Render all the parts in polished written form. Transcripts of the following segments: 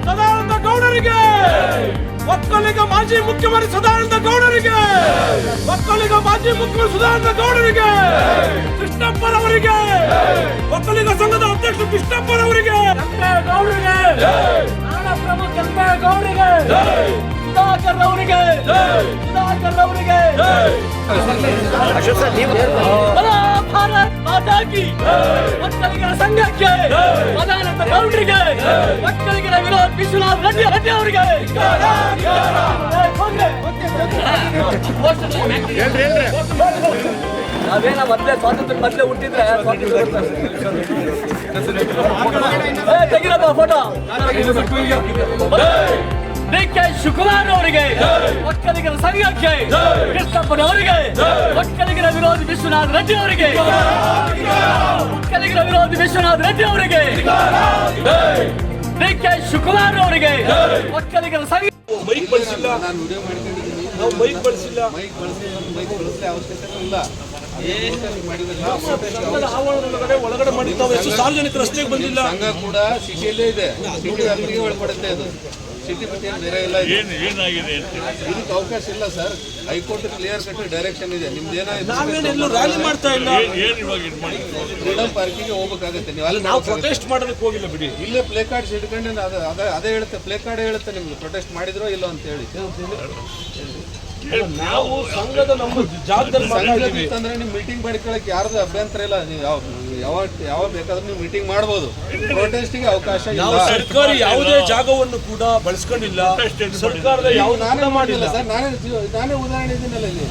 ಸದಾನಂದ ಗೌಡರಿಗೆ ಒಕ್ಕಲಿಗ ಮಾಜಿ ಮುಖ್ಯಮಂತ್ರಿ ಸದಾನಂದ ಗೌಡರಿಗೆ ಒಕ್ಕಲಿಗ ಮಾಜಿ ಮುಖ್ಯಮಂತ್ರಿ ಸದಾನಂದ ಗೌಡರಿಗೆ ಕೃಷ್ಣಪ್ಪರವರಿಗೆ ಒಕ್ಕಲಿಗ ಸಂಘದ ಅಧ್ಯಕ್ಷ ಕೃಷ್ಣಪ್ಪರವರಿಗೆ ಗೌಡರಿಗೆ ಪ್ರಭು ಕೆಂಪೇಗೌಡರಿಗೆ ಸುಧಾಕರ್ ಅವರಿಗೆ ಭಾರತ್ ಮಾತಾ ಕಿ ಒಕ್ಕಲಿಗರ ಸಂಘಕ್ಕೆ ಸದಾನಂದ ಗೌಡರಿಗೆ ಒಕ್ಕಲಿಗರ ವಿರೋಧ ವಿಶ್ವನಾಥ್ ರೆಡ್ಡಿ ಅವರಿಗೆ ನಾವೇನ ಮೊದಲೇ ಸ್ವಾತಂತ್ರ್ಯ ಮೊದಲೇ ಹುಟ್ಟಿದ್ರೆ ತೆಗಿರಪ್ಪ ಫೋಟೋ ಡಿ.ಕೆ. ಶಿವಕುಮಾರ್ ಅವರಿಗೆ ಒಕ್ಕಲಿಗರ ಸಂಘಕ್ಕೆ ಕೃಷ್ಣಪ್ಪನವರಿಗೆ ಒಕ್ಕಲಿಗರ ವಿರೋಧಿ ವಿಶ್ವನಾಥ್ ರೆಡ್ಡಿ ಅವರಿಗೆ ಒಕ್ಕಲಿಗರ ವಿರೋಧಿ ವಿಶ್ವನಾಥ್ ರೆಡ್ಡಿ ಅವರಿಗೆ ಡಿ.ಕೆ. ಶಿವಕುಮಾರ್ ಅವರಿಗೆ ಒಕ್ಕಲಿಗರ ಸಂಘ ಮೈಕ್ ಬಳಸಿಲ್ಲ, ನಾವು ಮೈಕ್ ಬಳಸಿಲ್ಲ, ಮೈಕ್ ಬಳಸಲಿ ಅವಶ್ಯಕತೆ ಇಲ್ಲ. ಒಳಗಡೆ ಮಾಡಿದ್ದಾವೆ, ಎಷ್ಟು ಸಾರ್ವಜನಿಕರು ರಸ್ತೆಗೆ ಬಂದಿಲ್ಲ. ಸಂಘ ಕೂಡ ಸಿಟಿಯಲ್ಲೇ ಇದೆ, ಸಿಟಿ ವ್ಯಾಪ್ತಿಗೆ ಒಳಪಡುತ್ತೆ. ಅದು ಸಿಟಿ ಬಗ್ಗೆ ಬೇರೆ ಇಲ್ಲ. ಏನಾಗಿದೆ ಇದಕ್ಕೆ ಅವಕಾಶ ಇಲ್ಲ sir. High court clear cut direction ಇದೆ. ನಿಮ್ದೇನಾದ್ರು ರ್ಯಾಲಿ ಮಾಡ್ತಾ ಇಲ್ಲ, ಫ್ರೀಡಮ್ ಪಾರ್ಕಿಗೆ ಹೋಗ್ಬೇಕಾಗತ್ತೆ. ನೀವು ಅಲ್ಲಿ ನಾವು ಪ್ರೊಟೆಸ್ಟ್ ಮಾಡೋದಕ್ಕೆ ಹೋಗಿಲ್ಲ ಬಿಡಿ. ಇಲ್ಲೇ ಪ್ಲೇ ಕಾರ್ಡ್ಸ್ ಇಟ್ಕೊಂಡು ಅದೇ ಹೇಳುತ್ತೆ, ಪ್ಲೇ ಕಾರ್ಡ್ ಹೇಳುತ್ತೆ ನಿಮ್ಗೆ ಪ್ರೊಟೆಸ್ಟ್ ಮಾಡಿದ್ರೋ ಇಲ್ಲ ಅಂತ ಹೇಳಿ. ನಾವು ಸಂಘದ ನಮ್ಮ ಜಾಗದಲ್ಲಿ ಅಂದ್ರೆ ನೀವು ಮೀಟಿಂಗ್ ಮಾಡ್ಕೊಳ್ಳಕ್ಕೆ ಯಾರ್ದು ಅಭ್ಯಂತರ ಇಲ್ಲ. ನೀವು ಯಾವ ಬೇಕಾದ್ರೂ ನೀವು ಮೀಟಿಂಗ್ ಮಾಡಬಹುದು. ಪ್ರೊಟೆಸ್ಟ್ಗೆ ಅವಕಾಶ ಇಲ್ಲ. ಸರ್ಕಾರ ಯಾವುದೇ ಜಾಗವನ್ನು ಕೂಡ ಬಳಸ್ಕೊಂಡಿಲ್ಲ. ಸರ್ಕಾರದ ಯಾವ ನಾನೇ ಮಾಡಿಲ್ಲ ಸರ್. ನಾನೇ ಉದಾಹರಣೆ ಇದೀನಲ್ಲ ಇಲ್ಲಿ.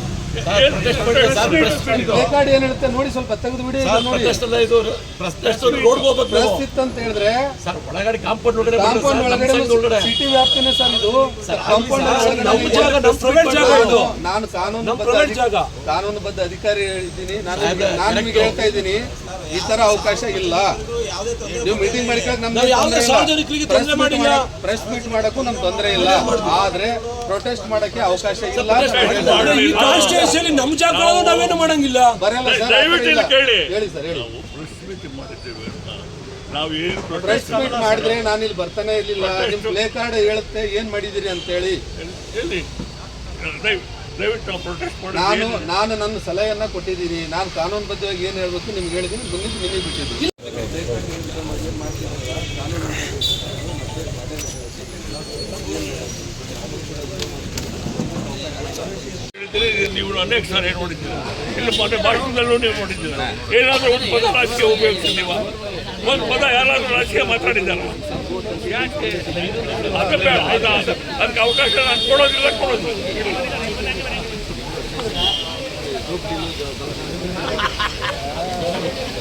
ಪ್ಲೇಕಾರ್ಡ್ ಏನ್ ಹೇಳುತ್ತೆ ನೋಡಿ, ಸ್ವಲ್ಪ ತೆಗೆದು ಬಿಡಿ. ಪ್ರಸ್ತುತ ಅಂತ ಹೇಳಿದ್ರೆ ಕಾಂಪೌಂಡ್ ಒಳಗಡೆ ಸಿಟಿ ವ್ಯಾಪ್ತಿನೇ ಸರ್ ಇದು. ನಾನು ಕಾನೂನುಬದ್ಧ ಅಧಿಕಾರಿ ಹೇಳಿದ್ದೀನಿ. ನಾನು ನಿಮಗೆ ಹೇಳ್ತಾ ಇದ್ದೀನಿ, ಈ ತರ ಅವಕಾಶ ಇಲ್ಲ. ನೀವು ಮೀಟಿಂಗ್ ಮಾಡ್ಕೊಳ್ಳಿ, ಪ್ರೆಸ್ ಮೀಟ್ ಮಾಡಕ್ಕೂ ನಮ್ಗೆ ತೊಂದರೆ ಇಲ್ಲ. ಆದ್ರೆ ಪ್ರೊಟೆಸ್ಟ್ ಮಾಡಕ್ಕೆ ಅವಕಾಶ ಇಲ್ಲ. ನಮ್ಮ ಜಾಗ ನಾವೇನು ಮಾಡಂಗಿಲ್ಲ. ಬರಲ್ಲ ಸರ್, ಹೇಳಿ ಸರ್, ಹೇಳಿ. ಪ್ರೆಸ್ ಮೀಟ್ ಮಾಡಿದ್ರೆ ನಾನು ಇಲ್ಲಿ ಬರ್ತಾನೆ ಇರ್ಲಿಲ್ಲ. ನಿಮ್ ಪ್ಲೇ ಕಾರ್ಡ್ ಹೇಳುತ್ತೆ ಏನ್ ಮಾಡಿದಿರಿ ಅಂತ ಹೇಳಿ. ನಾನು ನನ್ನ ಸಲಹೆಯನ್ನ ಕೊಟ್ಟಿದ್ದೀನಿ. ನಾನು ಕಾನೂನುಬದ್ಧವಾಗಿ ಏನ್ ಹೇಳ್ಬೇಕು ನಿಮ್ಗೆ ಹೇಳಿದ್ದೀನಿ. ಬಂದಿದ್ದು ನಿಮಗೆ ಬಿಟ್ಟಿದ್ದೀನಿ. ನೀವು ಅನೇಕ ಸಾರಿ ನೋಡಿದ್ದೀರ, ಇಲ್ಲಿ ಮೊನ್ನೆ ಭಾಷಣದಲ್ಲೂ ನೀವು ನೋಡಿದ್ದೀರ. ಏನಾದರೂ ಒಂದು ಪದ ರಾಜಕೀಯ ಉಪಯೋಗಿಸಿ ನೀವು ಒಂದು ಪದ ಯಾರಾದರೂ ರಾಜಕೀಯ ಮಾತಾಡಿದ್ದಾರ? ಯಾಕೆ ಅದಕ್ಕೆ ಅವಕಾಶ ನಾನು ಕೊಡೋದಿಲ್ಲ.